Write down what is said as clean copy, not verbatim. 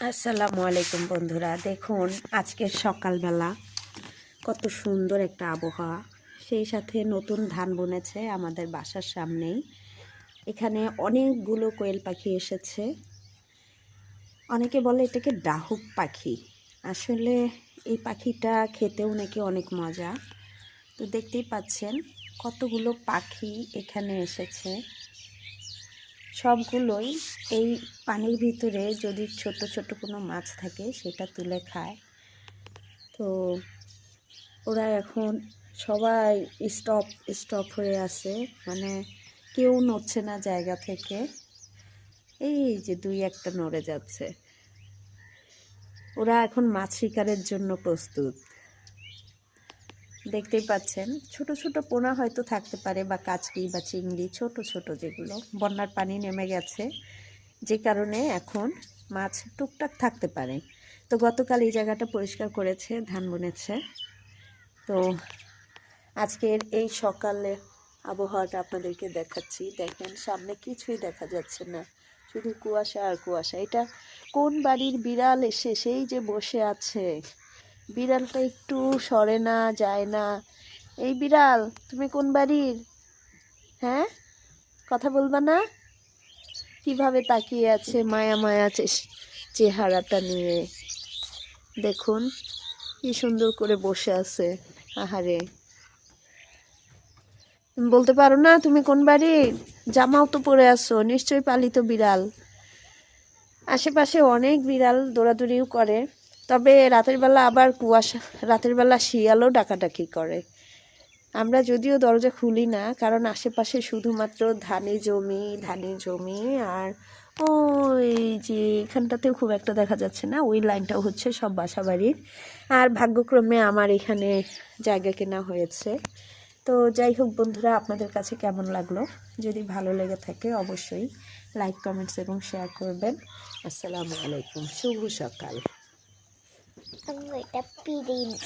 আসসালামু আলাইকুম বন্ধুরা, দেখুন আজকের সকালবেলা কত সুন্দর একটা আবহাওয়া। সেই সাথে নতুন ধান বুনেছে আমাদের বাসার সামনেই। এখানে অনেকগুলো কোয়েল পাখি এসেছে। অনেকে বলে এটাকে ডাহুক পাখি। আসলে এই পাখিটা খেতেও নাকি অনেক মজা। তো দেখতেই পাচ্ছেন কতগুলো পাখি এখানে এসেছে। সবগুলোই এই পানির ভিতরে যদি ছোট ছোট কোনো মাছ থাকে সেটা তুলে খায়। তো ওরা এখন সবাই স্টপ হয়ে আছে, মানে কেউ নড়ছে না জায়গা থেকে। এই যে দুই একটা নড়ে যাচ্ছে। ওরা এখন মাছ শিকারের জন্য প্রস্তুত। দেখতেই পাচ্ছেন ছোট ছোট পোনা হয়তো থাকতে পারে, বা কাচকি বা চিংড়ি, ছোট ছোট যেগুলো। বন্যার পানি নেমে গেছে যে কারণে এখন মাছ টুকটাক থাকতে পারে। তো গতকাল এই জায়গাটা পরিষ্কার করেছে, ধান বুনেছে। তো আজকের এই সকালে আবহাওয়াটা আপনাদেরকে দেখাচ্ছি। দেখেন সামনে কিছুই দেখা যাচ্ছে না, শুধু কুয়াশা আর কুয়াশা। এটা কোন বাড়ির বিড়াল এসে সেই যে বসে আছে। বিড়ালটা একটু সরে না, যায় না। এই বিড়াল, তুমি কোন বাড়ির? হ্যাঁ, কথা বলবা না? কিভাবে তাকিয়ে আছে মায়া মায়া চেহারাটা নিয়ে। দেখুন কি সুন্দর করে বসে আছে। আহারে, তুমি বলতে পারো না তুমি কোন বাড়ির? জামাও তো পরে আছো, নিশ্চয়ই পালিত বিড়াল। আশেপাশে অনেক বিড়াল দৌড়াদৌড়িও করে, তবে রাতের বেলা আবার কুয়াশা, রাতের বেলা শিয়ালও ডাকাডাকি করে। আমরা যদিও দরজা খুলি না, কারণ আশেপাশে শুধুমাত্র ধানি জমি আর ওই যে এখানটাতেও খুব একটা দেখা যাচ্ছে না, ওই লাইনটাও হচ্ছে সব বাসা বাড়ির। আর ভাগ্যক্রমে আমার এখানে জায়গা কেনা হয়েছে। তো যাই হোক বন্ধুরা, আপনাদের কাছে কেমন লাগলো? যদি ভালো লেগে থাকে অবশ্যই লাইক, কমেন্টস এবং শেয়ার করবেন। আসসালামু আলাইকুম, শুভ সকাল। এটা প্রিন্স।